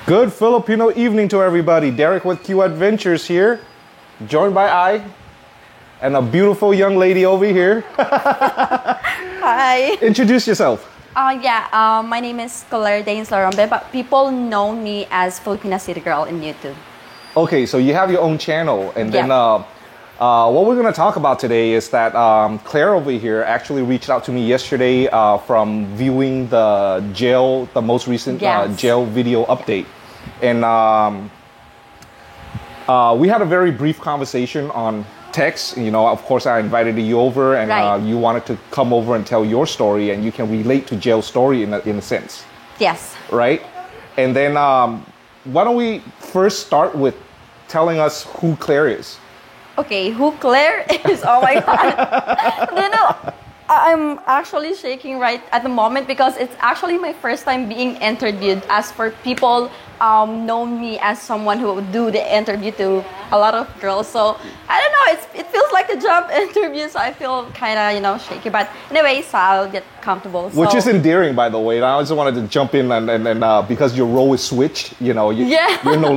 Good Filipino evening to everybody. Derek with Q Adventures here, joined by I and a beautiful young lady over here. Hi. Introduce yourself. My name is Claire Danes Larombe, but people know me as Filipina City Girl in YouTube. Okay, so you have your own channel, and then Yeah. what we're going to talk about today is that Claire over here actually reached out to me yesterday from viewing the most recent Yes. jail video update. And we had a very brief conversation on text. You know, of course, I invited you over, and Right. you wanted to come over and tell your story, and you can relate to jail story in a sense, Yes. right? And then why don't we first start with telling us who Claire is? Okay, who Claire is? Oh my God. I'm actually shaking right at the moment because it's actually my first time being interviewed. As for people know me as someone who would do the interview to a lot of girls. So I don't know, it feels like a job interview, so I feel kind of, shaky. But anyway, so I'll get comfortable. Which So- is endearing, by the way. And I just wanted to jump in and because your role is switched, you're no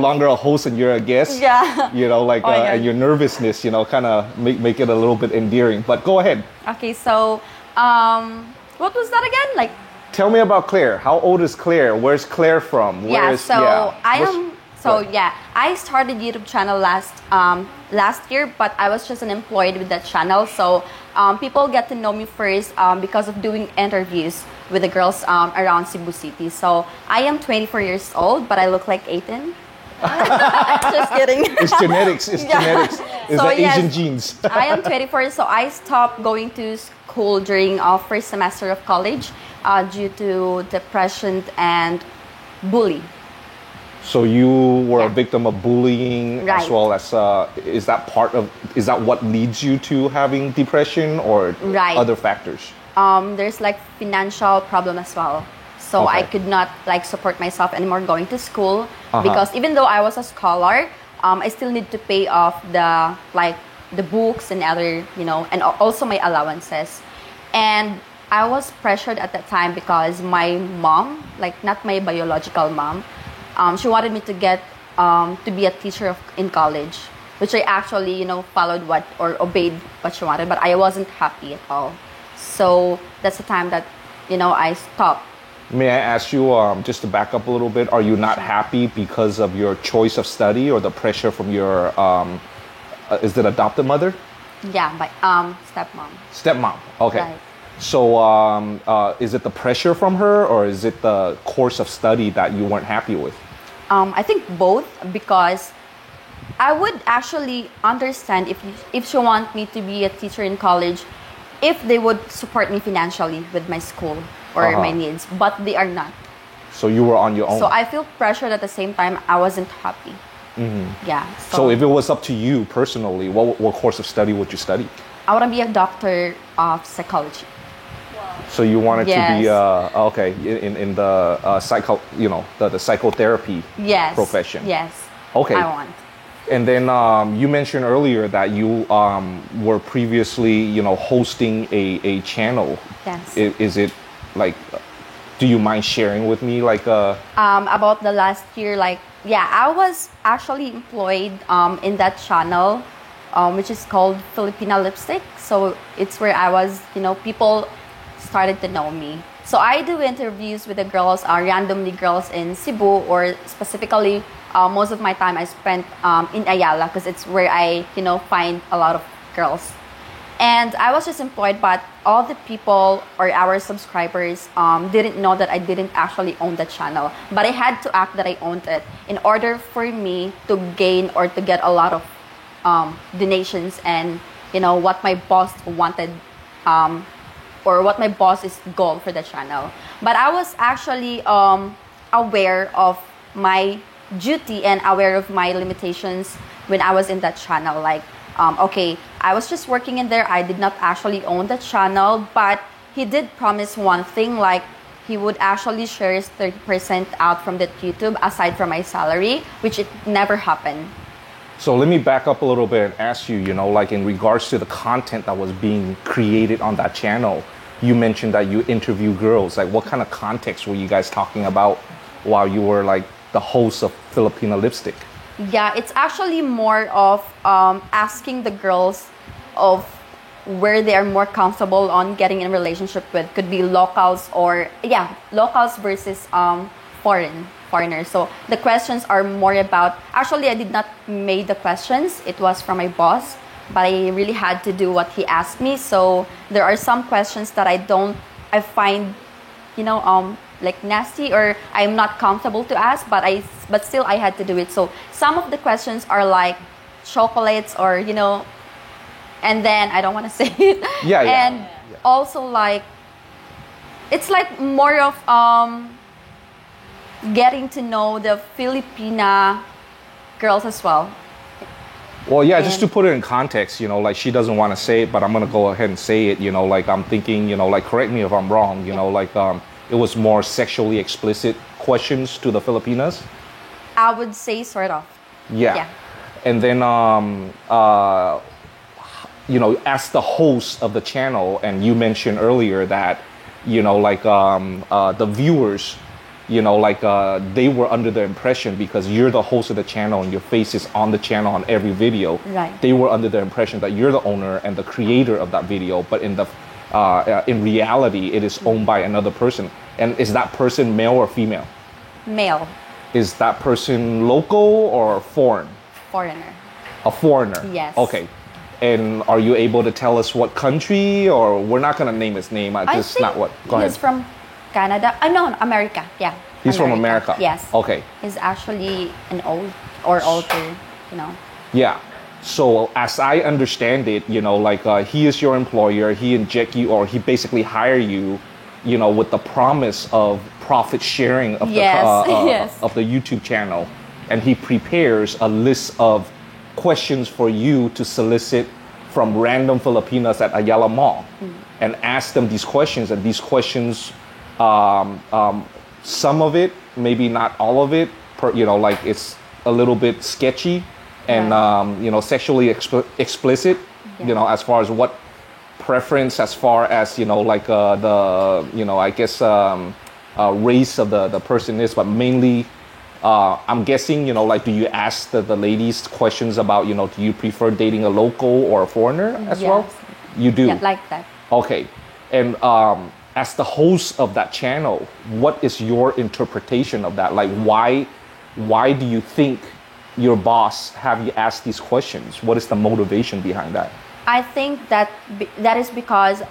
longer a host and you're a guest. Yeah. And your nervousness, kind of make it a little bit endearing. But go ahead. Okay, so what was that again? Like, Tell me about Claire. How old is Claire? Where's Claire from? I started YouTube channel last year, but I was just an employee with that channel. So people get to know me first because of doing interviews with the girls around Cebu City. So I am 24 years old, but I look like 18. Just kidding. It's genetics. It's genetics. It's So, the yes. Asian genes. I am 24, so I stopped going to school during first semester of college due to depression and bully. So you were a Yeah. victim of bullying, as Right. well as is that what leads you to having depression or Right. other factors? There's like financial problem as well. So I Okay. could not like support myself anymore going to school Uh-huh. because even though I was a scholar, I still need to pay off the books and other, and also my allowances. And I was pressured at that time because my mom, like not my biological mom, she wanted me to get to be a teacher in college, which I actually, followed or obeyed what she wanted, but I wasn't happy at all. So that's the time that, I stopped. May I ask you, just to back up a little bit, are you not happy because of your choice of study or the pressure from your, is it adopted mother? Yeah, my stepmom. Stepmom, okay. Right. So is it the pressure from her or is it the course of study that you weren't happy with? I think both, because I would actually understand if she want me to be a teacher in college, if they would support me financially with my school or Uh-huh. my needs, but they are not. So you were on your own. So I feel pressured at the same time. I wasn't happy. Yeah. So if it was up to you personally, what course of study would you study? I want to be a doctor of psychology. So you wanted to be Yes. in the the psychotherapy Yes. profession. Yes. Okay. I want. And then you mentioned earlier that you were previously hosting a channel. Yes. Is it like? Do you mind sharing with me About the last year, I was actually employed in that channel, which is called Filipina Lipstick. So it's where I was, people started to know me. So I do interviews with the girls, randomly girls in Cebu, or specifically, most of my time I spent in Ayala because it's where I, find a lot of girls. And I was just employed, but all the people or our subscribers didn't know that I didn't actually own the channel. But I had to act that I owned it in order for me to gain or to get a lot of donations and, what my boss wanted or what my boss's goal for the channel. But I was actually aware of my duty and aware of my limitations when I was in that channel. I was just working in there. I did not actually own the channel, but he did promise one thing, he would actually share his 30% out from the YouTube aside from my salary, which it never happened. So let me back up a little bit and ask you, in regards to the content that was being created on that channel, you mentioned that you interview girls. What kind of context were you guys talking about while you were the host of Filipina Lipstick? Yeah, it's actually more of asking the girls of where they are more comfortable on getting in relationship with. Could be locals or locals versus foreigners. So the questions are more about. Actually, I did not make the questions. It was from my boss, but I really had to do what he asked me. So there are some questions that I find, like nasty, or I'm not comfortable to ask, but still I had to do it. So some of the questions are like chocolates, or and then I don't want to say it. Yeah. And also like it's like more of getting to know the Filipina girls as well. Well, yeah, just to put it in context, like she doesn't want to say it, but I'm going to go ahead and say it, like I'm thinking, like correct me if I'm wrong, like it was more sexually explicit questions to the Filipinas. I would say sort of. Yeah. And then, as the host of the channel, and you mentioned earlier that, the viewers, they were under the impression, because you're the host of the channel and your face is on the channel on every video. Right. They were under the impression that you're the owner and the creator of that video, but in reality, it is owned by another person. And is that person male or female? Male. Is that person local or foreign? Foreigner. A foreigner? Yes. Okay. And are you able to tell us what country, or we're not going to name his name? Just not what. Go ahead. He's from Canada. No, America. Yeah. He's from America. Yes. Okay. He's actually an older. Yeah. So as I understand it, he is your employer. He inject you, or he basically hire you, with the promise of profit sharing of of the YouTube channel, and he prepares a list of questions for you to solicit from random Filipinas at Ayala Mall, and ask them these questions. And these questions, some of it, maybe not all of it, it's a little bit sketchy and sexually explicit. As far as what preference, as far as race of the person is, but mainly. I'm guessing, do you ask the ladies questions about, do you prefer dating a local or a foreigner as well? You do? Yeah, like that. Okay. And as the host of that channel, what is your interpretation of that? Like, why do you think your boss have you ask these questions? What is the motivation behind that? I think that is because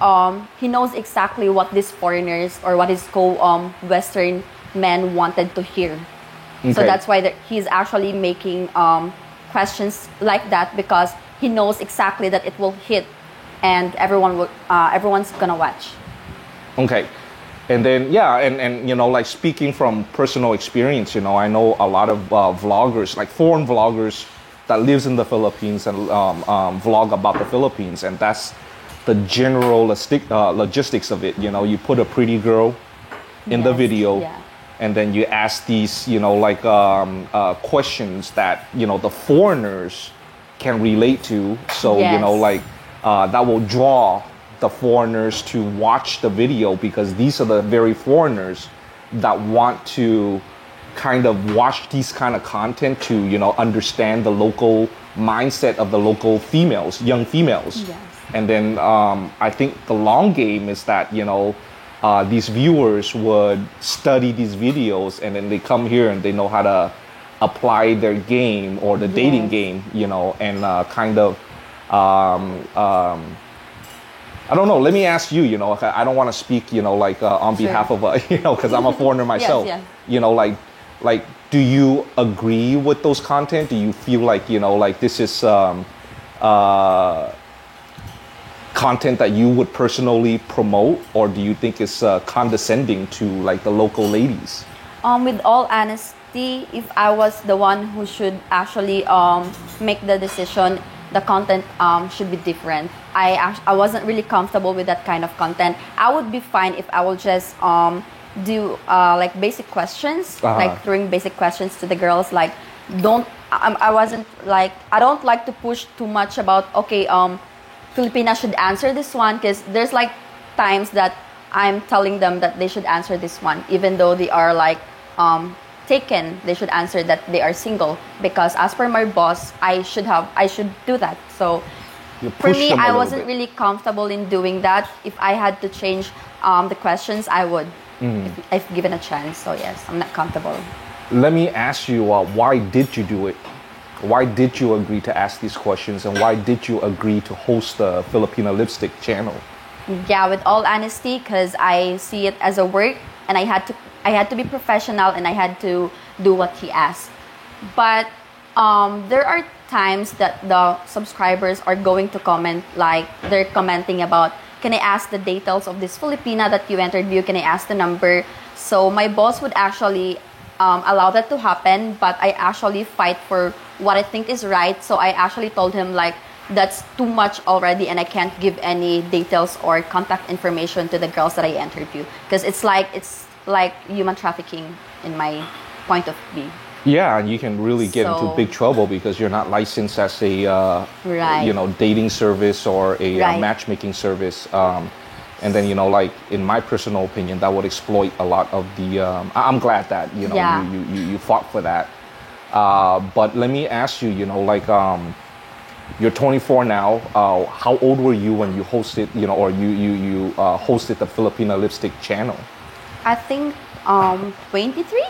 he knows exactly what these foreigners or what his Western men wanted to hear. Okay. So that's why he's actually making questions like that, because he knows exactly that it will hit, and everyone's gonna watch. Okay, and then and speaking from personal experience, I know a lot of vloggers, like foreign vloggers that lives in the Philippines and vlog about the Philippines, and that's the general logistics of it. You put a pretty girl in the video. Yeah. And then you ask these, questions that, the foreigners can relate to. So, that will draw the foreigners to watch the video, because these are the very foreigners that want to kind of watch these kind of content to, understand the local mindset of the local females, young females. Yes. And then I think the long game is that, these viewers would study these videos, and then they come here and they know how to apply their game or the dating game, and kind of, I don't know. Let me ask you, I don't want to speak, on behalf of, because I'm a foreigner myself. Yes. Like, do you agree with those content? Do you feel like, this is content that you would personally promote, or do you think it's condescending to the local ladies? With all honesty, if I was the one who should actually make the decision, the content should be different. I wasn't really comfortable with that kind of content. I would be fine if I will just do basic questions, like throwing basic questions to the girls. I don't like to push too much about Filipina should answer this one, because there's times that I'm telling them that they should answer this one, even though they are taken, they should answer that they are single, because as per my boss, I should do that. So for me, I wasn't really comfortable in doing that. If I had to change the questions, I would, if given a chance. So yes, I'm not comfortable. Let me ask you, why did you do it? Why did you agree to ask these questions, and why did you agree to host the Filipina Lipstick channel? Yeah, with all honesty, because I see it as a work, and I had to be professional, and I had to do what he asked. But there are times that the subscribers are going to comment, like they're commenting about, can I ask the details of this Filipina that you interview? Can I ask the number? So my boss would actually allow that to happen, but I actually fight for what I think is right. So I actually told him, like, that's too much already, and I can't give any details or contact information to the girls that I interview, because it's like human trafficking in my point of view. Yeah, and you can really get into big trouble because you're not licensed as a dating service or a matchmaking service. And then, like, in my personal opinion, that would exploit a lot of the... I'm glad that, you fought for that. But let me ask you, you're 24 now. How old were you when you hosted, or you hosted the Filipina Lipstick channel? I think 23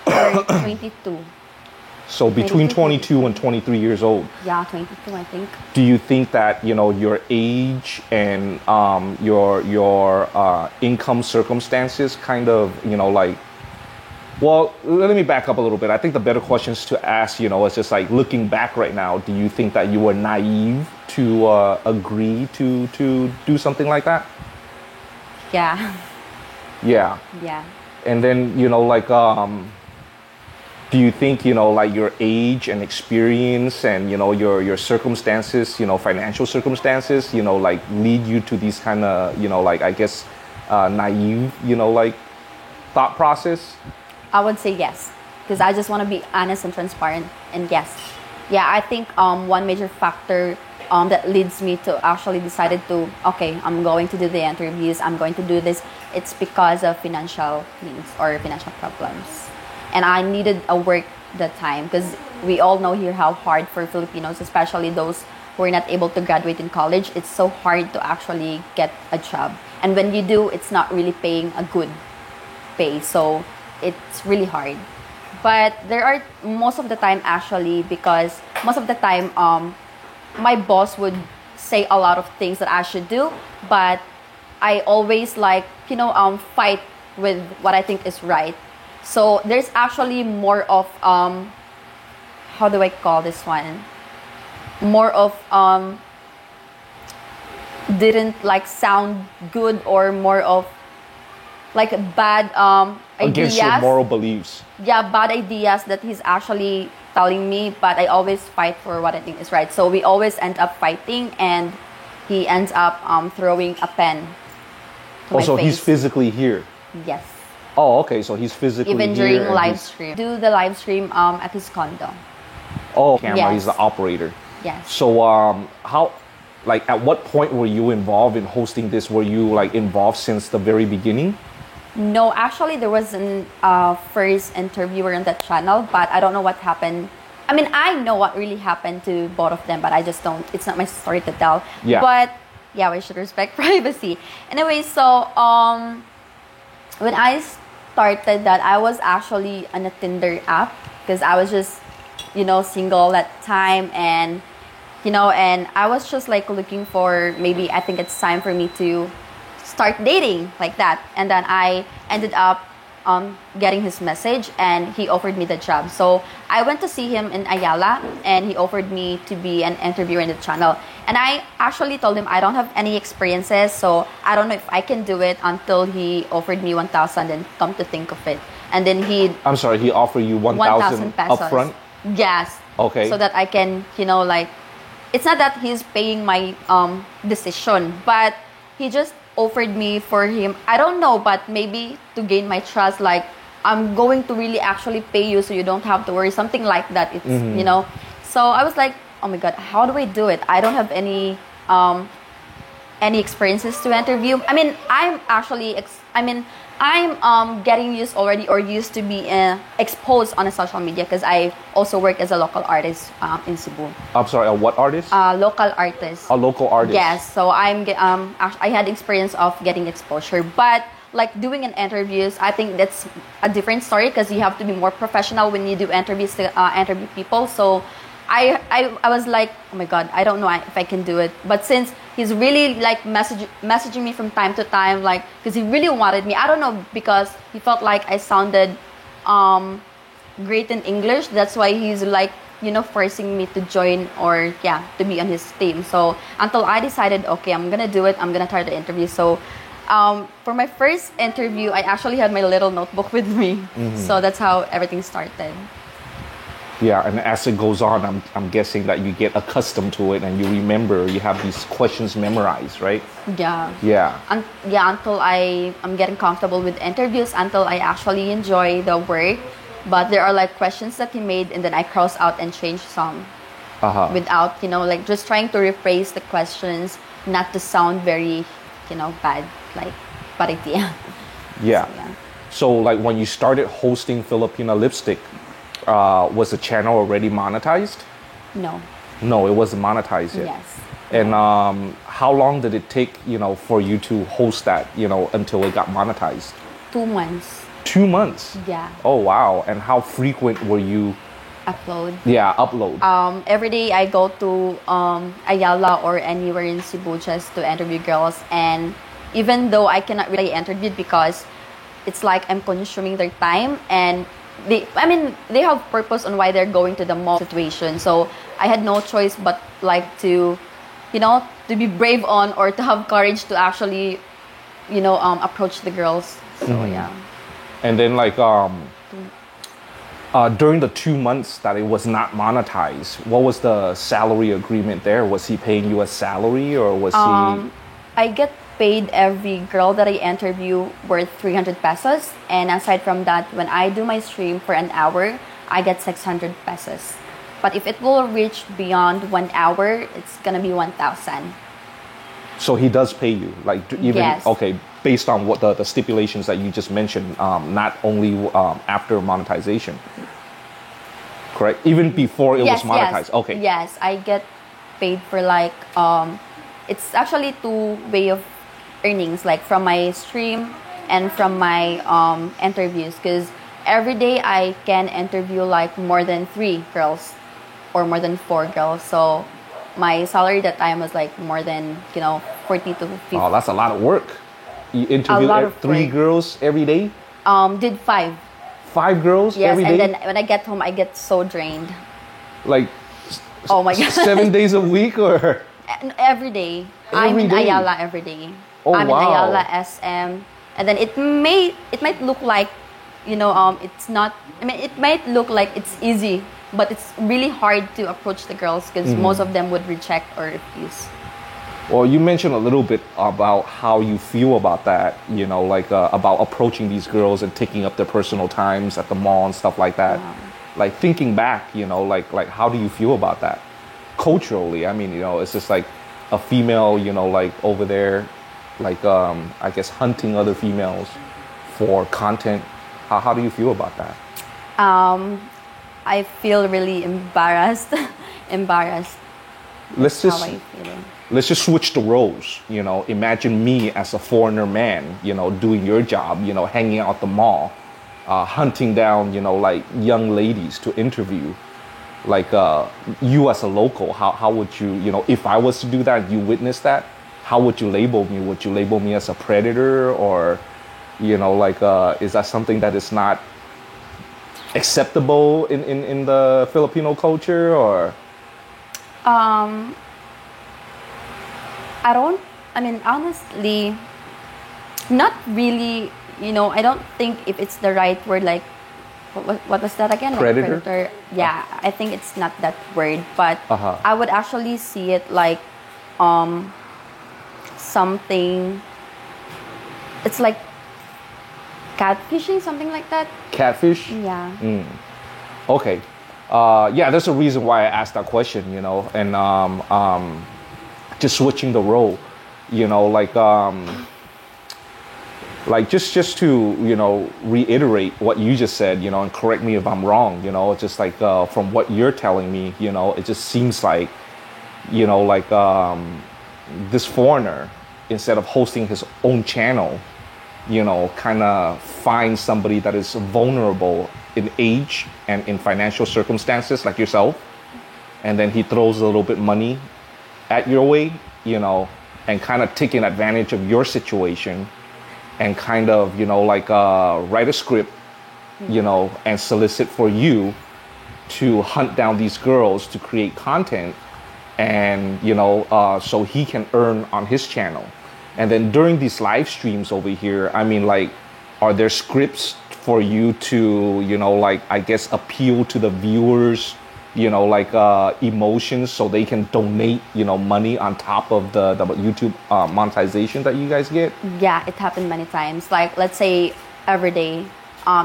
or 22. So between 22 and 23 years old. Yeah, 22, I think. Do you think that, your age and your income circumstances kind of, well, let me back up a little bit. I think the better questions to ask, is just like, looking back right now, do you think that you were naive to agree to do something like that? Yeah. Yeah. Yeah. And then, do you think, your age and experience and, your circumstances, financial circumstances, lead you to these kind of, naive, thought process? I would say yes, because I just want to be honest and transparent, and yes. Yeah, I think one major factor that leads me to actually decided to, okay, I'm going to do the interviews, I'm going to do this, it's because of financial needs or financial problems. And I needed a work that time, because we all know here how hard for Filipinos, especially those who are not able to graduate in college, it's so hard to actually get a job. And when you do, it's not really paying a good pay. So it's really hard. But there are most of the time, actually, because most of the time my boss would say a lot of things that I should do, but I always fight with what I think is right. So there's actually more of how do I call this one? More of didn't sound good, or more of bad ideas. Against your moral beliefs. Yeah, bad ideas that he's actually telling me, but I always fight for what I think is right. So we always end up fighting, and he ends up throwing a pen to my face. He's physically here? Yes. Oh, okay. So he's physically even here. Even during live stream. Do the live stream at his condo. Oh, camera. Yes. He's the operator. Yes. So how, at what point were you involved in hosting this? Were you involved since the very beginning? No, actually there was an first interviewer on that channel, but I don't know what happened. I mean, I know what really happened to both of them, but I just don't. It's not my story to tell. Yeah. But yeah, we should respect privacy. Anyway, so when I started that, I was actually on a Tinder app, because I was just, single at the time, and and I was just looking for, maybe I think it's time for me to start dating, like that. And then I ended up getting his message, and he offered me the job. So I went to see him in Ayala, and he offered me to be an interviewer in the channel. And I actually told him I don't have any experiences, so I don't know if I can do it, until he offered me 1,000, and come to think of it. And then he offered you 1,000 pesos upfront? Yes. Okay. So that I can, it's not that he's paying my decision, but he just offered me for him, I don't know, but maybe to gain my trust, I'm going to really actually pay you, so you don't have to worry, something like that. It's So I was like, oh my god, how do I do it? I don't have any experiences to interview. I mean, I'm actually I'm getting used already or used to be exposed on a social media because I also work as a local artist in Cebu. I'm sorry, a what artist? Local artist. A local artist. Yes, so I had experience of getting exposure, but like doing an interviews, I think that's a different story because you have to be more professional when you do interviews to interview people. So I was like, oh my god, I don't know if I can do it. But since he's really like messaging me from time to time, like because he really wanted me. I don't know, because he felt like I sounded great in English. That's why he's like, forcing me to join or to be on his team. So until I decided, okay, I'm gonna do it. I'm gonna try the interview. So for my first interview, I actually had my little notebook with me. Mm-hmm. So that's how everything started. Yeah, and as it goes on, I'm guessing that you get accustomed to it and you remember, you have these questions memorized, right? Yeah. Yeah. Until I'm getting comfortable with interviews, until I actually enjoy the work. But there are like questions that he made and then I cross out and change some. Without, like just trying to rephrase the questions, not to sound very, bad, like paritia. Yeah. So like when you started hosting Filipina Lipstick, was the channel already monetized? No. No, it wasn't monetized yet. Yes. And how long did it take, for you to host that, until it got monetized? 2 months. 2 months? Yeah. Oh, wow. And how frequent were you? Upload. Yeah, upload. Every day I go to Ayala or anywhere in Cebu just to interview girls. And even though I cannot really interview because it's like I'm consuming their time, and they have purpose on why they're going to the mall situation. So I had no choice but like to be brave on or to have courage to actually approach the girls. So yeah. And then like during the 2 months that it was not monetized, what was the salary agreement there? Was he paying you a salary or was he? I get paid every girl that I interview worth 300 pesos. And aside from that, when I do my stream for an hour, I get 600 pesos. But if it will reach beyond 1 hour, it's gonna be 1,000. So he does pay you, like even yes. Okay, based on what the stipulations that you just mentioned, not only after monetization, correct? Even before it was monetized. Yes. Okay. Yes, I get paid for like it's actually 2 way of earnings, like from my stream and from my interviews, because every day I can interview like more than 3 girls or more than 4 girls. So my salary that time was like more than 40 to 50. Oh, that's a lot of work. You interview 3 girls every day? Did 5. 5 girls every day? Yes, and then when I get home, I get so drained. Like, oh my God. 7 days a week or? Every day. I'm in Ayala every day. I'm in Ayala, SM. And then it might look like, it's not, it might look like it's easy, but it's really hard to approach the girls because most of them would reject or refuse. Well, you mentioned a little bit about how you feel about that, like about approaching these girls and taking up their personal times at the mall and stuff like that. Wow. Like thinking back, like how do you feel about that? Culturally, it's just like a female, like over there, like I guess hunting other females for content. How do you feel about that? I feel really embarrassed. Let's just switch the roles. Imagine me as a foreigner man, doing your job, hanging out at the mall, hunting down, like young ladies to interview. Like you as a local, how would you, if I was to do that, you witness that, how would you label me? Would you label me as a predator or, is that something that is not acceptable in the Filipino culture or? Honestly, not really, I don't think if it's the right word, like, what was that again? Predator? Like predator. Yeah, I think it's not that word, but I would actually see it like something, it's like catfishing, something like that. Catfish? Yeah. Okay. There's a reason why I asked that question, and just switching the role, like Like just to reiterate what you just said, and correct me if I'm wrong. It's just like from what you're telling me, it just seems like like this foreigner, instead of hosting his own channel, kind of finds somebody that is vulnerable in age and in financial circumstances like yourself, and then he throws a little bit money at your way, and kind of taking advantage of your situation, and kind of like write a script, and solicit for you to hunt down these girls to create content, and so he can earn on his channel. And then during these live streams over here, I mean, like, are there scripts for you to like, I guess, appeal to the viewers, like emotions, so they can donate money on top of the YouTube monetization that you guys get? Yeah, it happened many times. Like, let's say every day,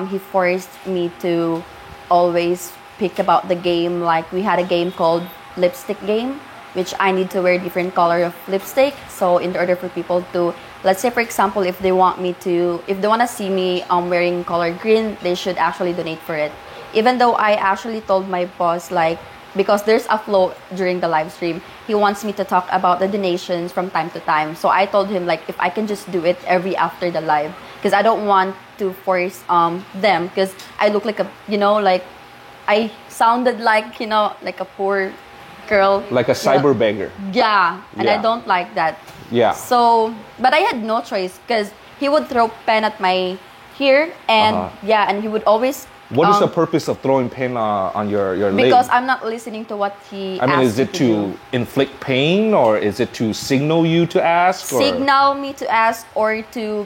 he forced me to always pick about the game. Like, we had a game called Lipstick Game, which I need to wear different color of lipstick. So in order for people to, let's say for example, if they want to see me wearing color green, they should actually donate for it. Even though I actually told my boss, like, because there's a flow during the live stream, he wants me to talk about the donations from time to time. So I told him, like, if I can just do it every after the live, because I don't want to force them, because I look like a, like, I sounded like, like a poor girl. Like a cyber beggar. Yeah, and Yeah. I don't like that. Yeah. So, but I had no choice, because he would throw pen at my here, and and he would always... What is the purpose of throwing pen on your leg? Because I'm not listening to what he I mean, asked is it me to do. inflict pain, or is it to signal you to ask? Or? Signal me to ask, or to...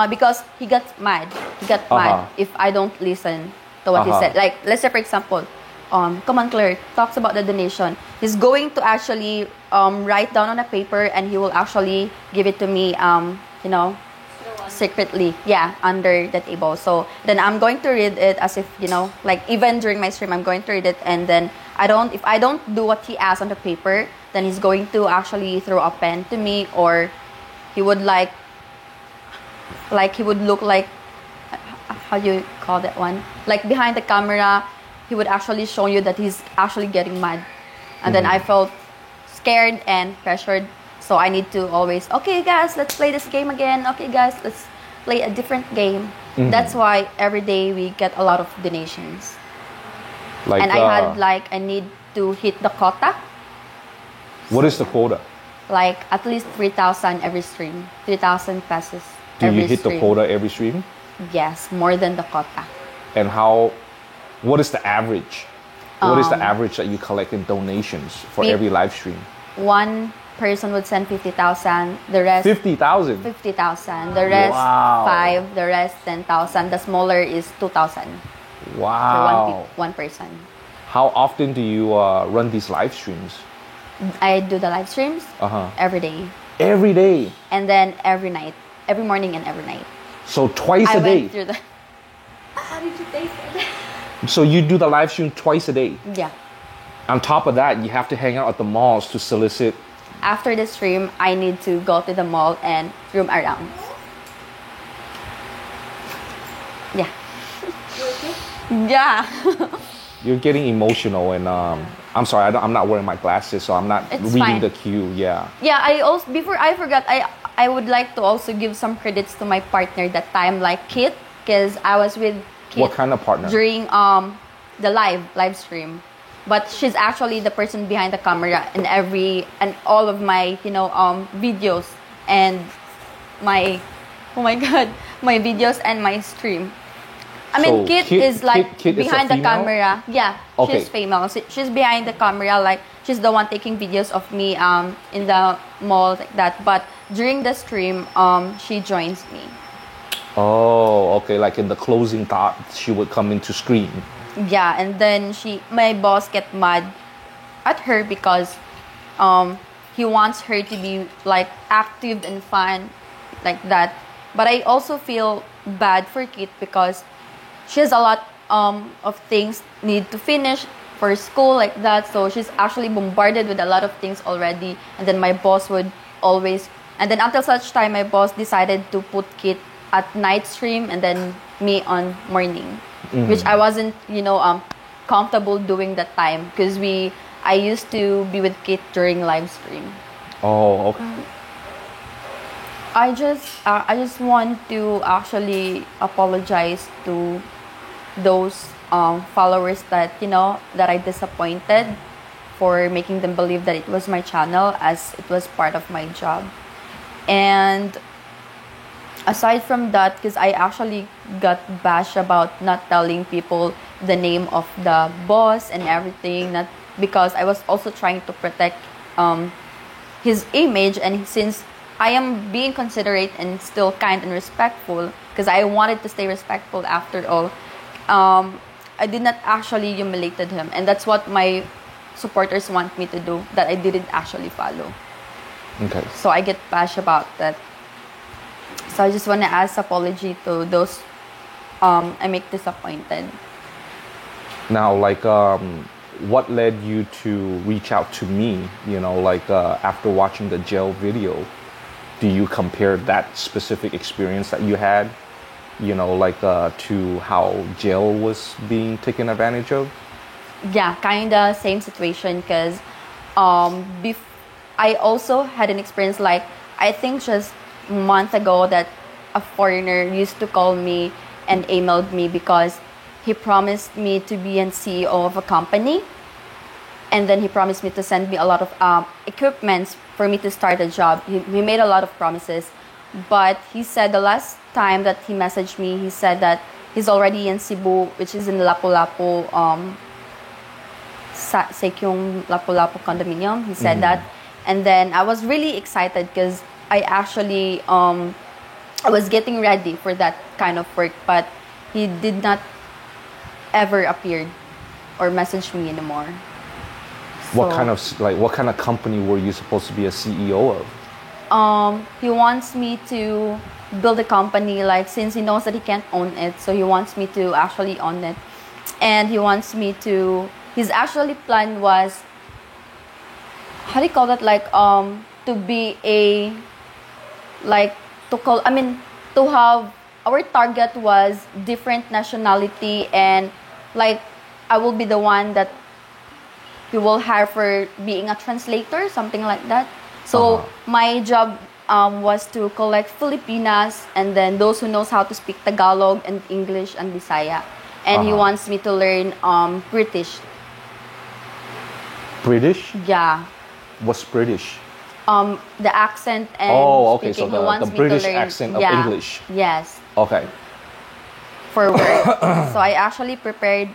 because he got mad. He got mad if I don't listen to what he said. Like, let's say, for example, come on, Claire, talks about the donation. He's going to actually write down on a paper, and he will actually give it to me, secretly, under the table. So then I'm going to read it as if, like, even during my stream, I'm going to read it, and then if I don't do what he asked on the paper, then he's going to actually throw a pen to me, or he would he would look like, how do you call that one? Like, behind the camera, he would actually show you that he's actually getting mad. And then I felt scared and pressured. So I need to always, okay, guys, let's play this game again. Okay, guys, let's play a different game. That's why every day we get a lot of donations. Like, and I need to hit the quota. What is the quota? Like, at least 3,000 every stream. 3,000 pesos Do every you hit stream. the quota every stream? Yes, more than the quota. And what is the average? What is the average that you collect in donations for every live stream? One person would send 50,000, the rest 50,000. 50,000, the rest Wow. 5, the rest 10,000. The smaller is 2,000 Wow. for one person. How often do you run these live streams? I do the live streams every day, Every day. and then every night, every morning and every night. So twice I a day. went through the. How did you taste it? So you do the live stream twice a day. Yeah. On top of that, you have to hang out at the malls to solicit. After the stream, I need to go to the mall and roam around. Yeah. Yeah. You're getting emotional, and I'm sorry, I'm not wearing my glasses, so I'm not It's reading fine. the cue. Yeah. Yeah, I also, before I forgot, I would like to also give some credits to my partner that time, like Kit, because I was with Kit. What kind of partner? During the live stream. But she's actually the person behind the camera in all of my videos and my my videos and my stream. I mean, So Kit is like Kit is a behind the female? camera. Yeah, Okay. she's female. She's behind the camera, like she's the one taking videos of me in the mall, like that. But during the stream, she joins me. Oh, okay. Like in the closing thought, she would come into screen. Yeah, and then my boss get mad at her because he wants her to be like active and fun like that. But I also feel bad for Kit because she has a lot of things need to finish for school like that. So she's actually bombarded with a lot of things already. And then my boss would always, and then until such time my boss decided to put Kit at night stream and then me on morning, which I wasn't, comfortable doing that time because I used to be with Kit during live stream. Oh, okay. I just want to actually apologize to those followers that that I disappointed, for making them believe that it was my channel, as it was part of my job. And aside from that, because I actually got bashed about not telling people the name of the boss and everything, not because I was also trying to protect his image, and since I am being considerate and still kind and respectful, because I wanted to stay respectful after all, I did not actually humiliated him, and that's what my supporters want me to do, that I didn't actually follow. Okay. So I get bashed about that. So I just want to ask apology to those I make disappointed. Now, like, what led you to reach out to me? After watching the gel video, do you compare that specific experience that you had, to how gel was being taken advantage of? Yeah, kinda same situation, because I also had an experience, like, I think just a month ago, that a foreigner used to call me and emailed me because he promised me to be a CEO of a company, and then he promised me to send me a lot of equipments for me to start a job. He made a lot of promises, but he said the last time that he messaged me, he said that he's already in Cebu, which is in Lapu-Lapu, Sekyong Lapu-Lapu condominium. He said that, and then I was really excited because I actually I was getting ready for that kind of work, but he did not ever appear or message me anymore. What kind of company were you supposed to be a CEO of? He wants me to build a company, like, since he knows that he can't own it, so he wants me to actually own it. And he wants me to, his actually plan was, how do you call that, like, to be a, like, to have, our target was different nationality, and, like, I will be the one that we will hire for being a translator, something like that. So my job was to collect Filipinas, and then those who knows how to speak Tagalog and English and Bisaya. And he wants me to learn British. British? Yeah. What's British? The accent and okay, speaking. so the British accent of English. Yes. Okay. For work. So I actually prepared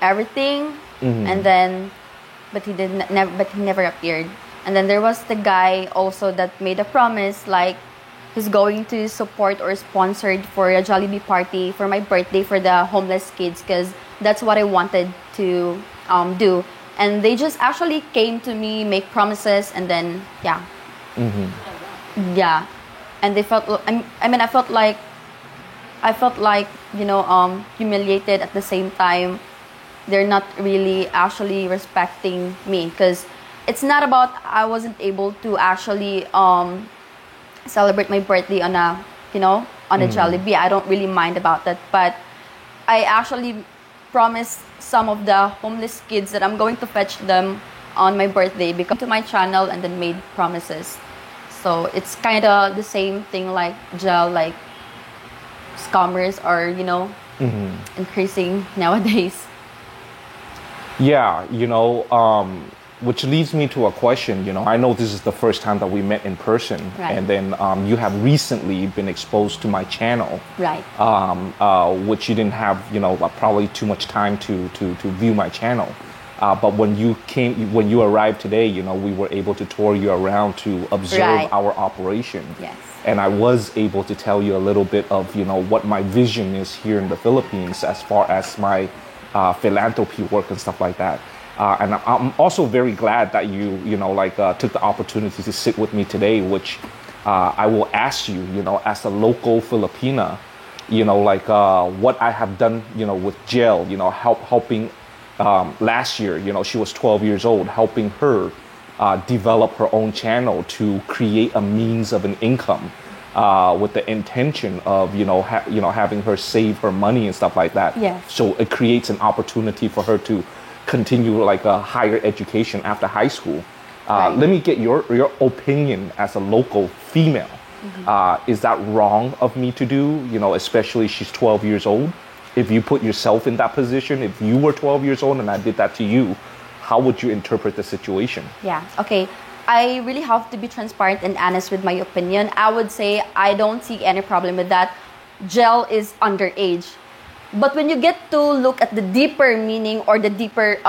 everything, and then, but he never appeared. And then there was the guy also that made a promise, like, he's going to support or sponsored for a Jollibee party for my birthday for the homeless kids, because that's what I wanted to do. And they just actually came to me, make promises, and then, yeah. Yeah. And they felt, I felt like, humiliated at the same time. They're not really actually respecting me, because it's not about I wasn't able to actually celebrate my birthday on a Jollibee. I don't really mind about that, but I actually promised some of the homeless kids that I'm going to fetch them on my birthday, because to my channel, and then made promises. So it's kind of the same thing, like gel, like scammers are increasing nowadays. Yeah, which leads me to a question. I know this is the first time that we met in person, right. And then you have recently been exposed to my channel, right? Which you didn't have, probably too much time to view my channel. But when you arrived today, we were able to tour you around to observe right. our operation. Yes. And I was able to tell you a little bit of, what my vision is here in the Philippines as far as my philanthropy work and stuff like that. And I'm also very glad that you took the opportunity to sit with me today, which I will ask you, as a local Filipina, what I have done, with Gel, helping last year, she was 12 years old, helping her develop her own channel to create a means of an income with the intention of, having her save her money and stuff like that. Yes. So it creates an opportunity for her to continue like a higher education after high school. Right. Let me get your opinion as a local female. Is that wrong of me to do? Especially she's 12 years old. If you put yourself in that position, if you were 12 years old and I did that to you, how would you interpret the situation? Yeah, okay. I really have to be transparent and honest with my opinion. I would say I don't see any problem with that. Jel is underage. But when you get to look at the deeper meaning or the deeper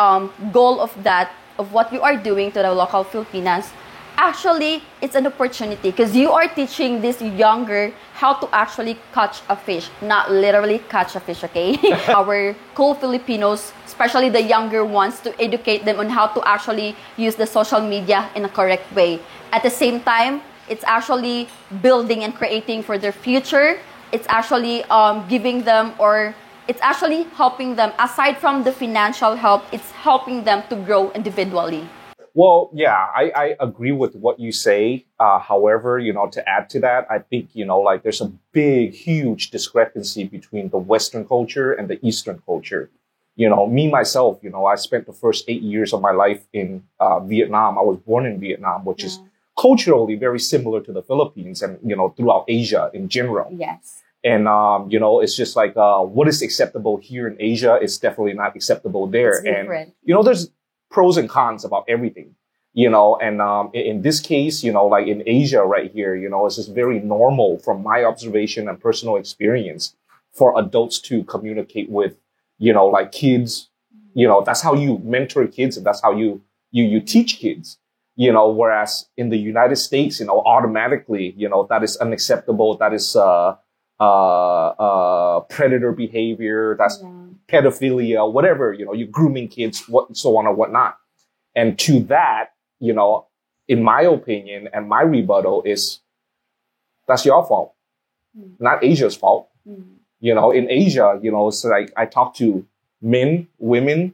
goal of that, of what you are doing to the local Filipinas, actually, it's an opportunity because you are teaching this younger how to actually catch a fish, not literally catch a fish, okay? Our cool Filipinos, especially the younger ones, to educate them on how to actually use the social media in a correct way. At the same time, it's actually building and creating for their future. It's actually giving them, or it's actually helping them. Aside from the financial help, it's helping them to grow individually. Well, yeah, I agree with what you say. However, to add to that, I think, like there's a big, huge discrepancy between the Western culture and the Eastern culture. Me, myself, I spent the first 8 years of my life in Vietnam. I was born in Vietnam, which is culturally very similar to the Philippines and, throughout Asia in general. Yes. And, it's just like what is acceptable here in Asia is definitely not acceptable there. It's different. And, there's pros and cons about everything, and in this case, like in Asia right here, it's just very normal from my observation and personal experience for adults to communicate with, like kids, that's how you mentor kids and that's how you teach kids, whereas in the United States, automatically, that is unacceptable. That is, predator behavior, that's pedophilia, whatever, you're grooming kids, so on and whatnot. And to that, in my opinion and my rebuttal is that's your fault, not Asia's fault. In Asia, it's like I talk to men, women,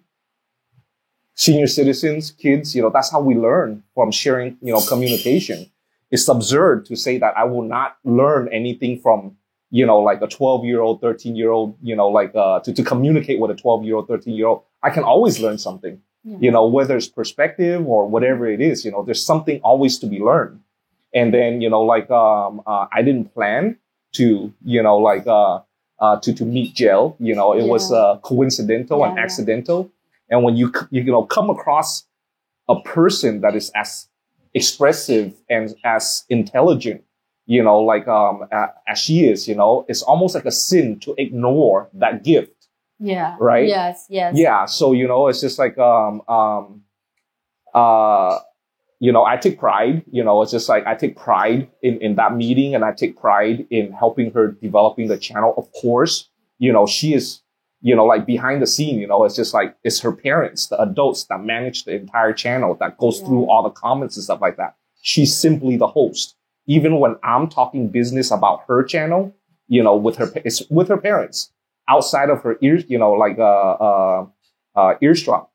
senior citizens, kids, that's how we learn from sharing, communication. It's absurd to say that I will not learn anything from like a 12-year-old, 13-year-old, to communicate with a 12-year-old, 13-year-old, I can always learn something, whether it's perspective or whatever it is, there's something always to be learned. And then, I didn't plan to, to meet Jel, it was coincidental and accidental. And when you come across a person that is as expressive and as intelligent, as she is, it's almost like a sin to ignore that gift. Yeah. Right? Yes. Yeah. So, it's just like, I take pride, it's just like I take pride in that meeting and I take pride in helping her developing the channel. Of course, she is, like behind the scene, it's just like it's her parents, the adults that manage the entire channel that goes through all the comments and stuff like that. She's simply the host. Even when I'm talking business about her channel, it's with her parents outside of her ears, earstrap.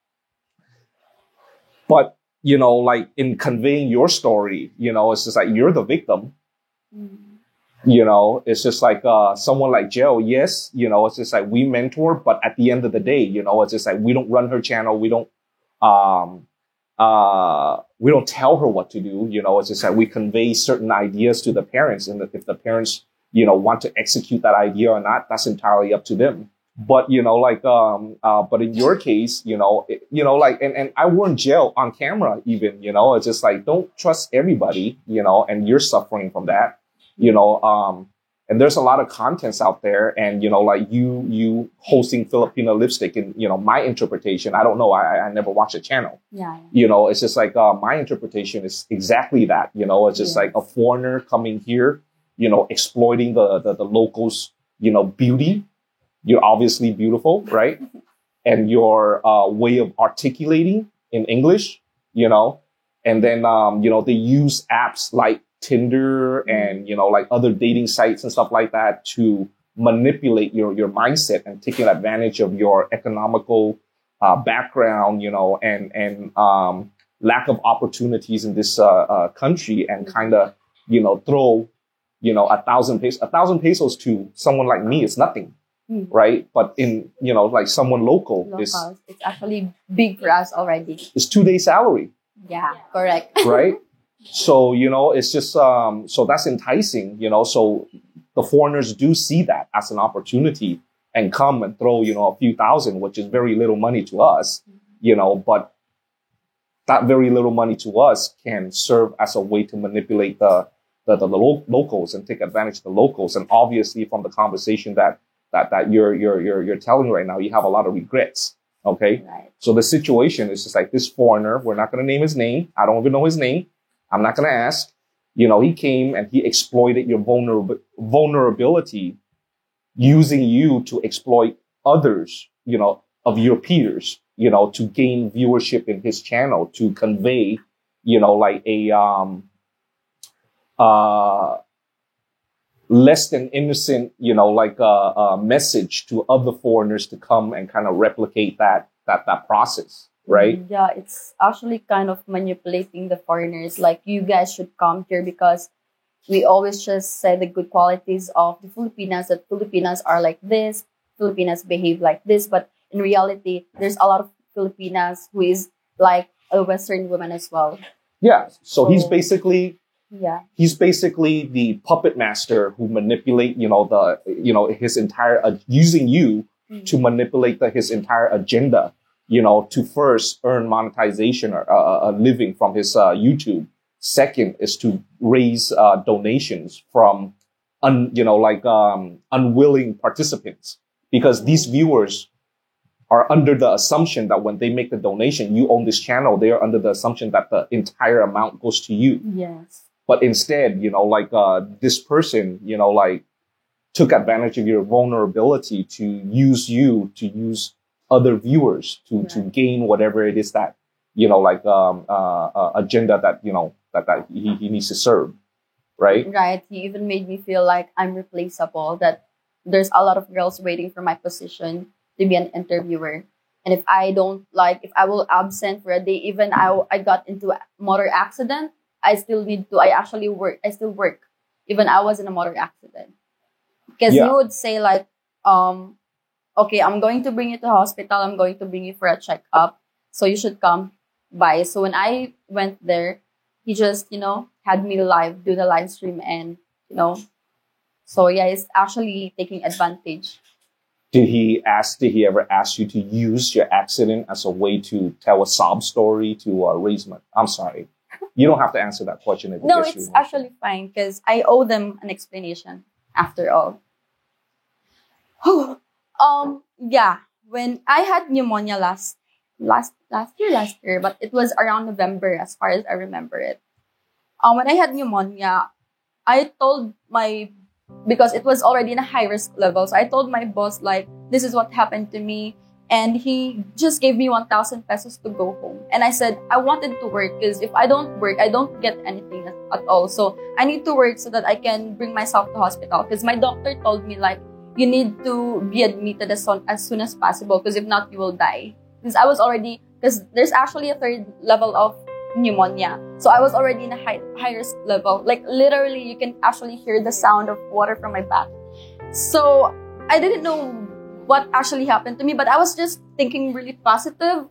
But, like in conveying your story, it's just like you're the victim. It's just like someone like Jel. Yes, it's just like we mentor, but at the end of the day, it's just like we don't run her channel. We don't tell her what to do. It's just that we convey certain ideas to the parents. And if the parents, want to execute that idea or not, that's entirely up to them. But, but in your case, and I warned Jel on camera even, it's just like, don't trust everybody, and you're suffering from that, and there's a lot of contents out there and, like you hosting Filipino Lipstick and, my interpretation, I don't know. I never watched a channel. Yeah. It's just like, my interpretation is exactly that, it's just like a foreigner coming here, exploiting the locals, beauty. You're obviously beautiful, right? And your, way of articulating in English, and then, they use apps like Tinder and, like other dating sites and stuff like that to manipulate your mindset and taking advantage of your economical background, and lack of opportunities in this country and kind of, throw you know, 1,000 pesos to someone like me is nothing, right? But in, you know, like someone local is, it's actually big for us already. It's 2 days salary. Yeah, correct. Right? So, you know, it's just, so that's enticing, you know, so the foreigners do see that as an opportunity and come and throw, you know, a few thousand, which is very little money to us, you know, but that very little money to us can serve as a way to manipulate the locals and take advantage of the locals. And obviously from the conversation that you're telling right now, you have a lot of regrets. Okay. Right. So the situation is just like this foreigner, we're not going to name his name. I don't even know his name. I'm not going to ask. You know, he came and he exploited your vulnerability, using you to exploit others, you know, of your peers, you know, to gain viewership in his channel, to convey, you know, like a less than innocent, you know, like a message to other foreigners to come and kind of replicate that process, right? Yeah, it's actually kind of manipulating the foreigners. Like, you guys should come here because we always just say the good qualities of the Filipinas, that Filipinas are like this, Filipinas behave like this, but in reality, there's a lot of Filipinas who is like a Western woman as well. Yeah, so he's basically the puppet master who manipulate, you know, his entire using you to manipulate his entire agenda, you know, to first earn monetization or a living from his YouTube. Second is to raise donations from unwilling participants, because these viewers are under the assumption that when they make the donation, you own this channel. They are under the assumption that the entire amount goes to you. Yes. But instead, you know, like this person, you know, like took advantage of your vulnerability to use other viewers to gain whatever it is that, you know, like agenda that, you know, that he needs to serve. Right. Right. He even made me feel like I'm replaceable, that there's a lot of girls waiting for my position to be an interviewer. And if I will absent for a day, even I got into a motor accident, I still work. Even I was in a motor accident. Because you would say like, okay, I'm going to bring you to the hospital. I'm going to bring you for a checkup. So you should come by. So when I went there, he just, you know, had me do the live stream, and, you know, so yeah, it's actually taking advantage. Did he ever ask you to use your accident as a way to tell a sob story to raise money? I'm sorry. You don't have to answer that question. If no, it's actually fine because I owe them an explanation after all. Yeah, when I had pneumonia last year, but it was around November as far as I remember it. When I had pneumonia, I told because it was already in a high risk level, so I told my boss like, this is what happened to me. And he just gave me 1,000 pesos to go home. And I said, I wanted to work because if I don't work, I don't get anything at all. So I need to work so that I can bring myself to hospital. Because my doctor told me like, you need to be admitted as soon as possible, because if not, you will die. Because there's actually a 3rd level of pneumonia. So I was already in a high risk level. Like literally, you can actually hear the sound of water from my back. So I didn't know what actually happened to me, but I was just thinking really positive.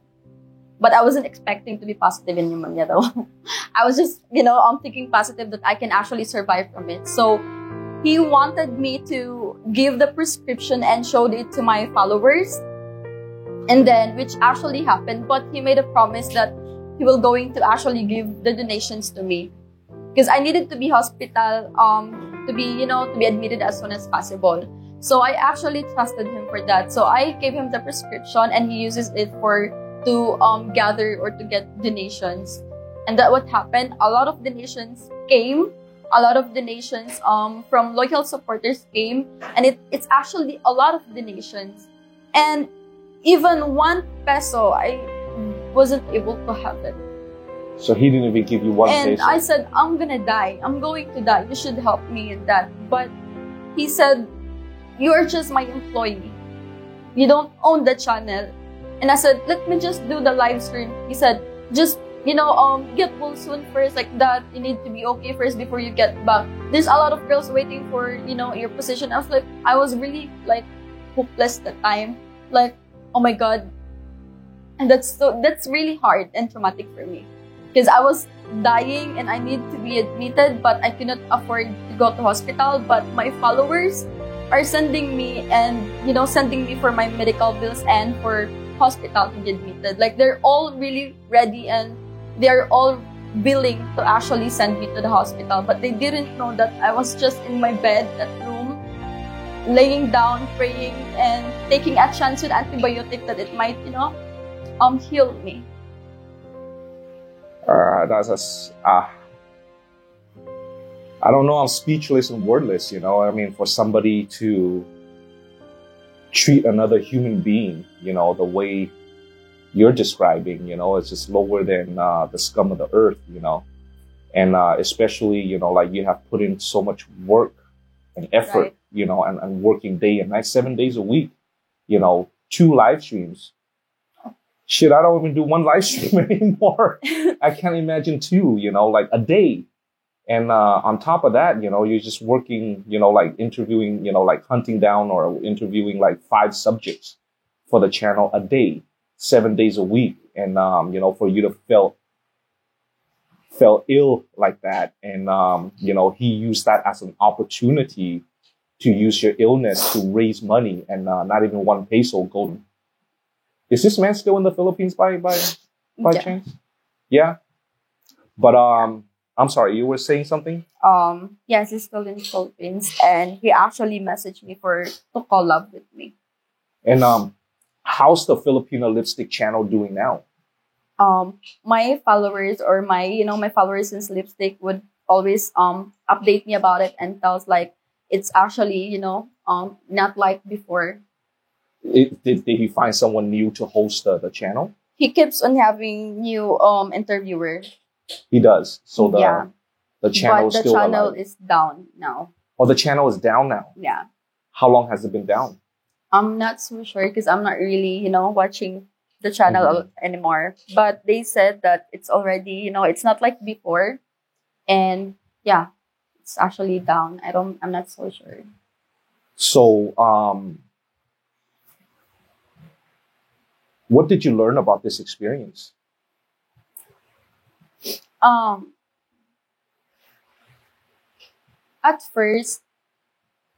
But I wasn't expecting to be positive in pneumonia though. I was just, I'm thinking positive that I can actually survive from it. So he wanted me to give the prescription and showed it to my followers. And then, which actually happened, but he made a promise that he will going to actually give the donations to me. Because I needed to be hospital, to be admitted as soon as possible. So I actually trusted him for that. So I gave him the prescription and he uses it to gather or to get donations. And that what happened, a lot of donations came. A lot of donations from loyal supporters came. And it's actually a lot of donations. And even 1 peso, I wasn't able to have it. So he didn't even give you 1 peso? And I said, I'm gonna die. I'm going to die. You should help me in that. But he said, you're just my employee. You don't own the channel. And I said, let me just do the live stream. He said, just get well soon first, like that. You need to be okay first before you get back. There's a lot of girls waiting for, your position. I was really like hopeless that time. Like, oh my God. And that's really hard and traumatic for me. Because I was dying and I need to be admitted, but I cannot afford to go to hospital. But my followers are sending me sending me for my medical bills and for hospital to be admitted. Like, they're all really ready and they're all willing to actually send me to the hospital. But they didn't know that I was just in my bed at room, laying down, praying, and taking a chance with antibiotic that it might, heal me. I don't know. I'm speechless and wordless. I mean, for somebody to treat another human being, the way you're describing, it's just lower than the scum of the earth, and especially, like you have put in so much work and effort, right. and working day and night, 7 days a week, 2 live streams. Shit, I don't even do 1 live stream anymore. I can't imagine 2, like a day. And on top of that, you're just working, like interviewing, like hunting down or interviewing like 5 subjects for the channel a day, 7 days a week. And, for you to fell ill like that. And, he used that as an opportunity to use your illness to raise money and not even 1 peso golden. Is this man still in the Philippines by chance? Yeah. But, I'm sorry, you were saying something? Yes, he's still in the Philippines, and he actually messaged me to collab with me. And how's the Filipino Lipstick channel doing now? My followers or my followers in Lipstick would always update me about it and tells like it's actually not like before. Did he find someone new to host the channel? He keeps on having new interviewers. He does. So the channel but the channel is down now. Oh, the channel is down now. Yeah. How long has it been down? I'm not so sure because I'm not really, watching the channel anymore. But they said that it's already, it's not like before. And yeah, it's actually down. I'm not so sure. So, what did you learn about this experience? At first,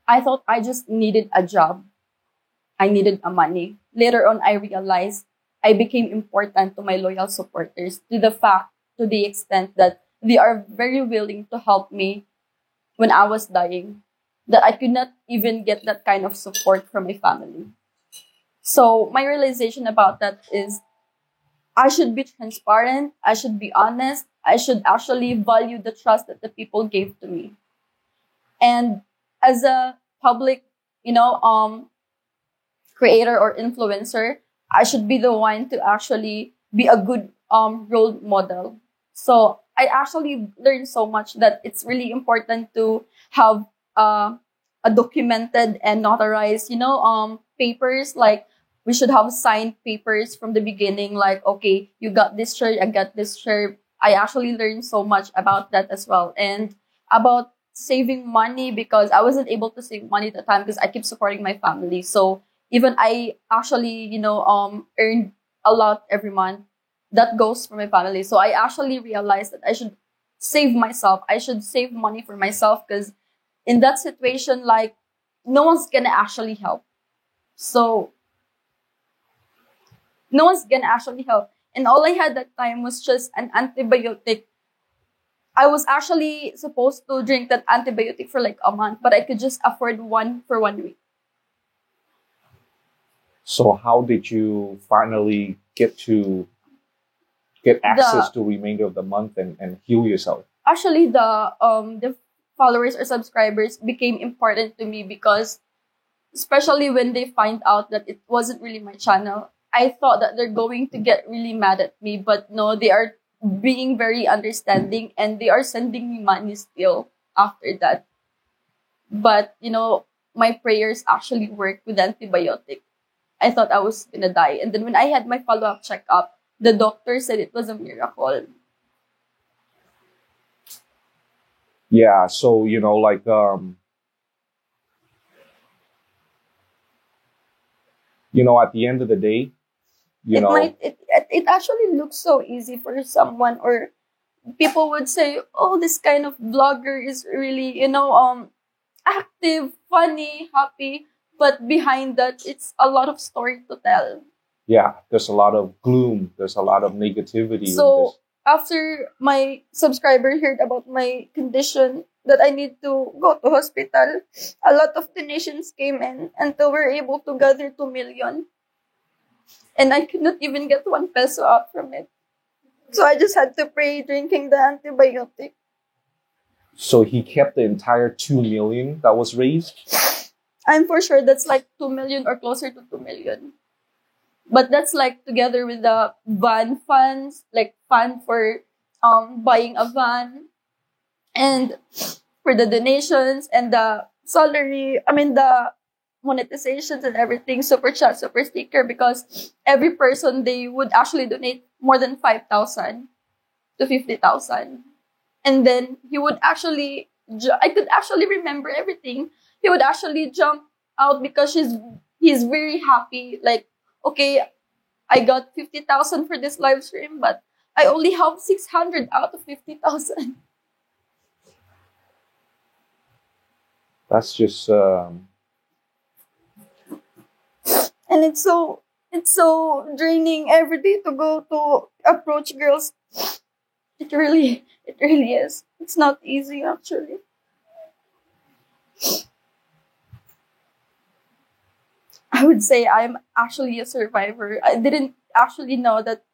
I thought I just needed a job. I needed a money. Later on, I realized I became important to my loyal supporters to the extent that they are very willing to help me when I was dying, that I could not even get that kind of support from my family. So my realization about that is I should be transparent. I should be honest. I should actually value the trust that the people gave to me. And as a public, creator or influencer, I should be the one to actually be a good role model. So I actually learned so much that it's really important to have a documented and notarized, papers. Like we should have signed papers from the beginning. Like, okay, you got this shirt, I got this shirt. I actually learned so much about that as well, and about saving money because I wasn't able to save money at the time because I keep supporting my family. So even I actually, earned a lot every month that goes for my family. So I actually realized that I should save myself. I should save money for myself because in that situation, like no one's gonna actually help. So no one's gonna actually help. And all I had that time was just an antibiotic. I was actually supposed to drink that antibiotic for like a month, but I could just afford one for 1 week. So how did you finally get access to remainder of the month and heal yourself? Actually, the followers or subscribers became important to me because especially when they find out that it wasn't really my channel, I thought that they're going to get really mad at me, but no, they are being very understanding and they are sending me money still after that. But, my prayers actually worked with antibiotic. I thought I was gonna die. And then when I had my follow-up checkup, the doctor said it was a miracle. Yeah. So, like, at the end of the day, It might it actually looks so easy for someone, or people would say, oh, this kind of vlogger is really, active, funny, happy, but behind that it's a lot of story to tell. yeah, there's a lot of gloom. There's a lot of negativity. So after my subscriber heard about my condition, that I need to go to hospital, a lot of donations came in until we're able to gather 2 million. And I could not even get 1 peso out from it. So I just had to pray drinking the antibiotic. So he kept the entire 2 million that was raised? I'm for sure that's like 2 million or closer to 2 million. But that's like together with the van funds, like fund for buying a van, and for the donations and the salary, the monetizations and everything, super chat, super sticker, because every person, they would actually donate more than 5,000 to 50,000. And then he would actually, I could actually remember everything. He would actually jump out because he's very happy. Like, okay, I got 50,000 for this live stream, but I only have 600 out of 50,000. That's just And it's so draining every day to go to approach girls. It really is. It's not easy, actually. I would say I'm actually a survivor. I didn't actually know that,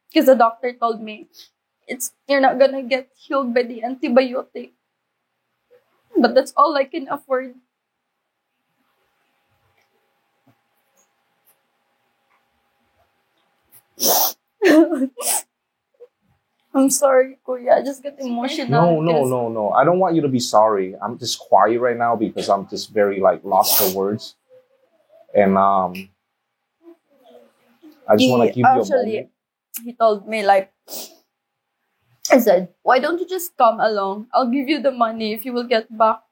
because the doctor told me you're not gonna get healed by the antibiotic. But that's all I can afford. I'm sorry, Kuya. I just get emotional. No. I don't want you to be sorry. I'm just quiet right now because I'm just very like lost for words. And I just want to give you a moment. He told me, like, I said, why don't you just come along? I'll give you the money if you will get back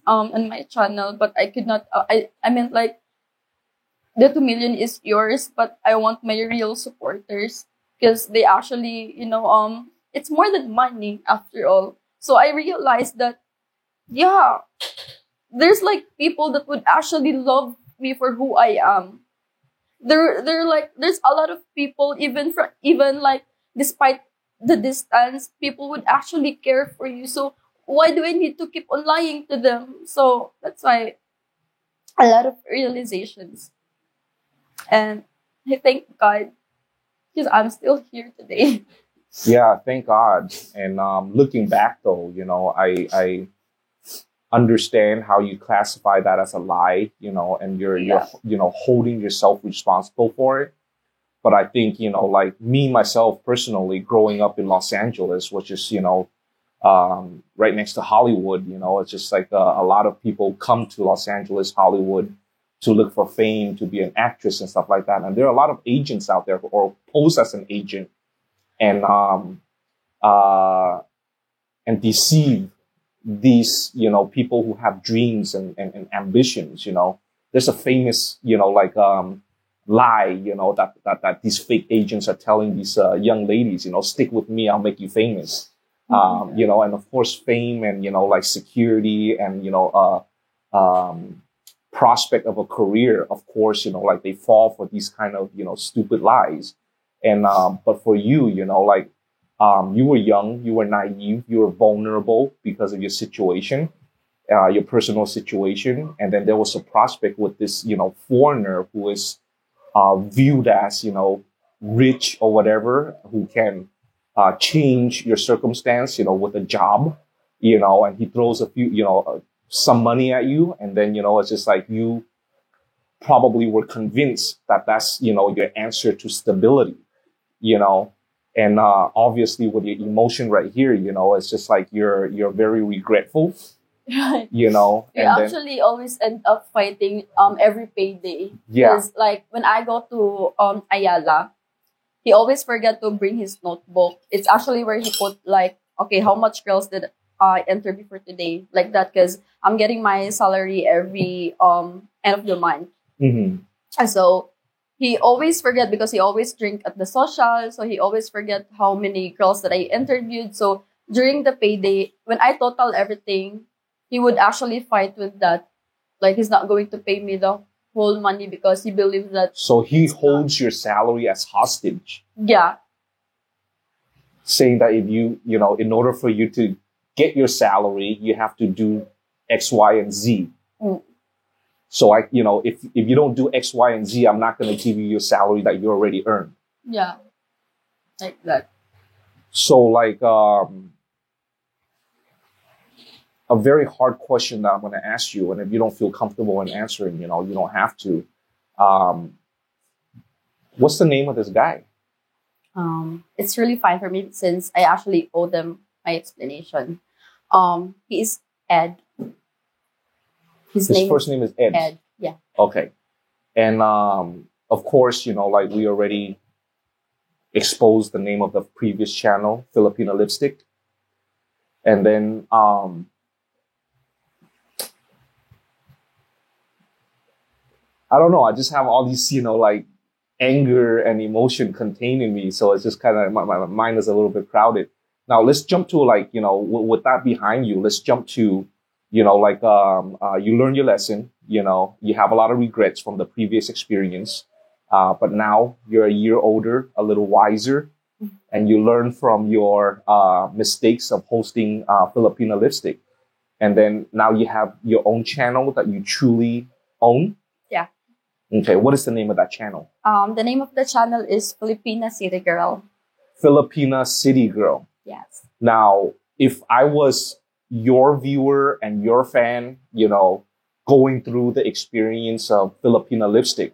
on my channel. But I could not, I meant like, the 2 million is yours, but I want my real supporters, because they actually, it's more than money after all. So I realized that, yeah, there's like people that would actually love me for who I am. They're like, there's a lot of people, even like, despite the distance, people would actually care for you. So why do I need to keep on lying to them? So that's why a lot of realizations. And I thank God, because I'm still here today. Yeah, thank God. And looking back though, I understand how you classify that as a lie, and you're holding yourself responsible for it. But I think, like me, myself personally, growing up in Los Angeles, which is, right next to Hollywood, it's just like a lot of people come to Los Angeles, Hollywood, to look for fame, to be an actress and stuff like that. And there are a lot of agents out there or pose as an agent and deceive these, people who have dreams and ambitions. There's a famous, lie, that these fake agents are telling these young ladies, stick with me, I'll make you famous. And of course, fame and, like security and, prospect of a career, of course, like they fall for these kind of, stupid lies. And, but for you, you were young, you were naive, you were vulnerable because of your situation, your personal situation. And then there was a prospect with this, foreigner who is viewed as, rich or whatever, who can change your circumstance, with a job, and he throws a few, some money at you. And then, it's just like you probably were convinced that that's, your answer to stability, and obviously with your emotion right here, it's just like you're very regretful. Right. You actually always end up fighting every payday. Yeah. Because like when I go to Ayala, he always forget to bring his notebook. It's actually where he put like, okay, how much girls did I interview for today? Like that, because I'm getting my salary every end of the month. Mm-hmm. And so he always forget because he always drink at the social. So he always forget how many girls that I interviewed. So during the payday, when I total everything, he would actually fight with that. Like he's not going to pay me the whole money because he believes that. So he holds your salary as hostage. Yeah. Saying that if you know, in order for you to get your salary, you have to do X, Y, and Z. Mm. So if you don't do X, Y, and Z, I'm not going to give you your salary that you already earned. Yeah. Like that. So like, a very hard question that I'm going to ask you, and if you don't feel comfortable in answering, you don't have to. What's the name of this guy? It's really fine for me since I actually owe them my explanation. He is Ed. His first name is Ed. Ed, yeah. Okay. And of course, like we already exposed the name of the previous channel, Filipina Lipstick. And then I don't know. I just have all these, like anger and emotion contained in me. So it's just kind of, my mind is a little bit crowded. Now let's jump to like, with that behind you, let's jump to, you learn your lesson, you have a lot of regrets from the previous experience. But now you're a year older, a little wiser, and you learn from your mistakes of hosting Filipina Lipstick. And then now you have your own channel that you truly own. Yeah. Okay, what is the name of that channel? The name of the channel is Filipina City Girl. Filipina City Girl. Yes. Now, if I was your viewer and your fan, going through the experience of Filipina Lipstick,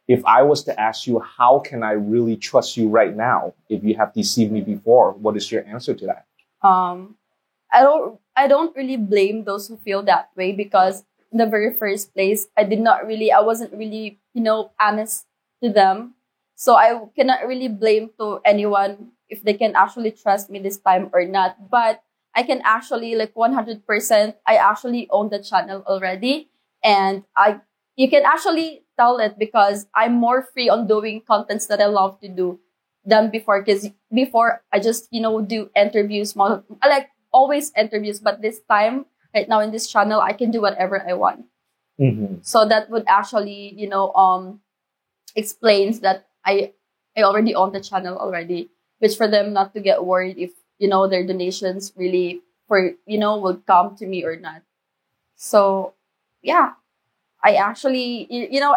if I was to ask you, how can I really trust you right now if you have deceived me before, what is your answer to that? I don't really blame those who feel that way because in the very first place, I wasn't really, honest to them. So I cannot really blame to anyone if they can actually trust me this time or not. But I can actually 100%, I actually own the channel already. And you can actually tell it because I'm more free on doing contents that I love to do than before. Because before I just, do interviews, I like always interviews, but this time, right now in this channel, I can do whatever I want. Mm-hmm. So that would actually, explains that I already own the channel already, which for them not to get worried if, their donations really will come to me or not. So, yeah. I actually,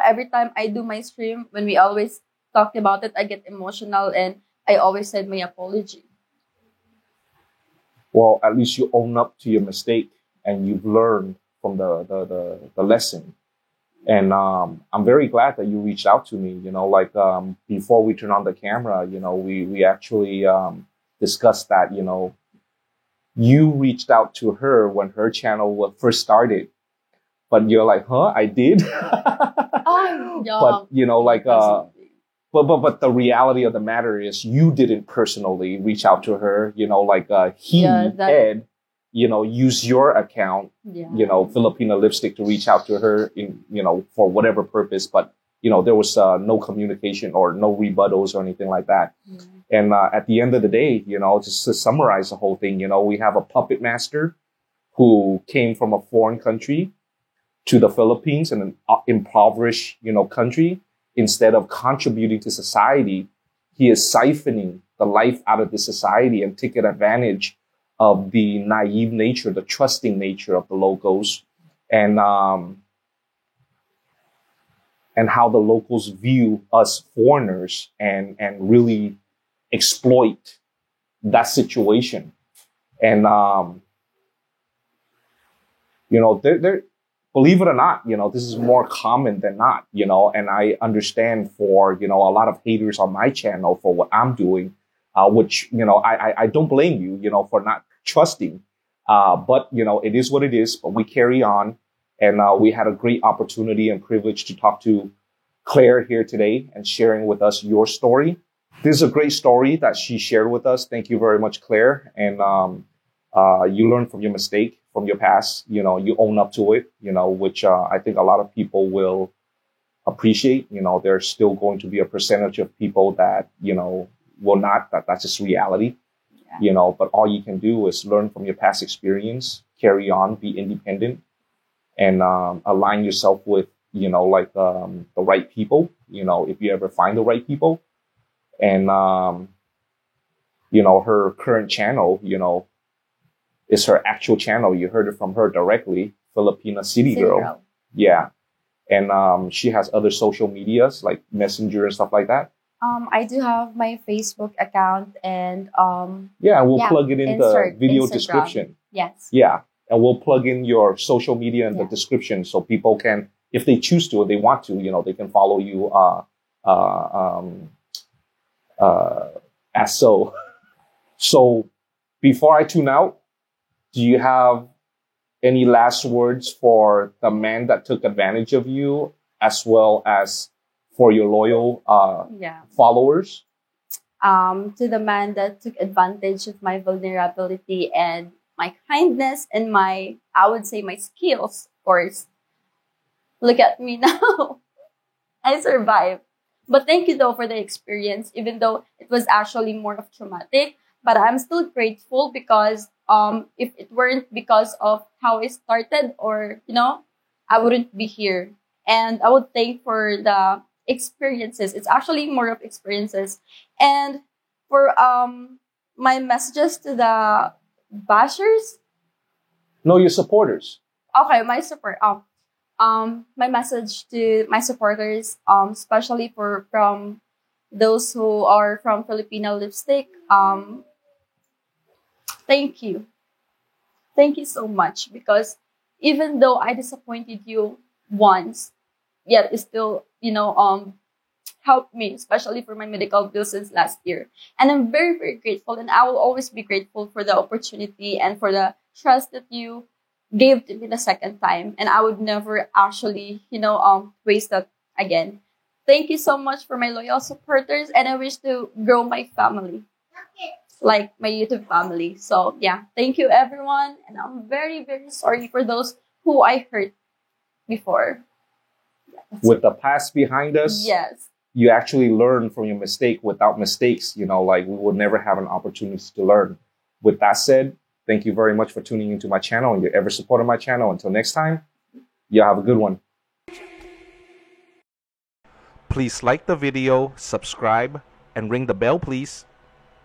every time I do my stream, when we always talk about it, I get emotional and I always said my apology. Well, at least you own up to your mistake and you've learned from the lesson. And I'm very glad that you reached out to me. Before we turn on the camera, we actually discussed that, you reached out to her when her channel first started. But you're like, huh? I did. Oh, yeah. But but the reality of the matter is, you didn't personally reach out to her. Ed, use your account, Filipina Lipstick, to reach out to her for whatever purpose. But there was no communication or no rebuttals or anything like that. Yeah. And at the end of the day, just to summarize the whole thing, we have a puppet master who came from a foreign country to the Philippines, an impoverished, country. Instead of contributing to society, he is siphoning the life out of the society and taking advantage of the naive nature, the trusting nature of the locals, and how the locals view us foreigners and really exploit that situation. And they're believe it or not, this is more common than not, and I understand for, a lot of haters on my channel for what I'm doing, which, I don't blame you, for not trusting. But, it is what it is, but we carry on. And we had a great opportunity and privilege to talk to Claire here today and sharing with us your story. this is a great story that she shared with us. Thank you very much, Claire. And you learn from your mistake, from your past. You know, you own up to it. You know, which I think a lot of people will appreciate. You know, there's still going to be a percentage of people that will not. That's just reality. Yeah. You know, but all you can do is learn from your past experience, carry on, be independent, and align yourself with the right people. You know, if you ever find the right people. And, her current channel, is her actual channel. You heard it from her directly, Filipina City Girl. Yeah. And she has other social medias like Messenger and stuff like that. I do have my Facebook account and we'll plug it in the video description. Yes. Yeah. And we'll plug in your social media in the description so people can, if they choose to or they want to, they can follow you as so. So before I tune out, do you have any last words for the man that took advantage of you as well as for your loyal followers? To the man that took advantage of my vulnerability and my kindness and I would say my skills, of course. Look at me now. I survived. But thank you though for the experience, even though it was actually more of traumatic. But I'm still grateful because if it weren't because of how I started or, I wouldn't be here. And I would thank for the experiences. It's actually more of experiences. And for my messages to the bashers. No, your supporters. Okay, my support. My message to my supporters, especially from those who are from Filipina Lipstick, thank you. Thank you so much because even though I disappointed you once, yet it still, helped me, especially for my medical bills since last year. And I'm very, very grateful and I will always be grateful for the opportunity and for the trust that you gave to me the second time, and I would never actually, waste that again. Thank you so much for my loyal supporters, and I wish to grow my family, like my YouTube family. So yeah, thank you everyone, and I'm very, very sorry for those who I hurt before. With the past behind us, yes, you actually learn from your mistake. Without mistakes, we would never have an opportunity to learn. With that said, thank you very much for tuning into my channel and you're ever supporting my channel. Until next time, y'all have a good one. Please like the video, subscribe, and ring the bell, please.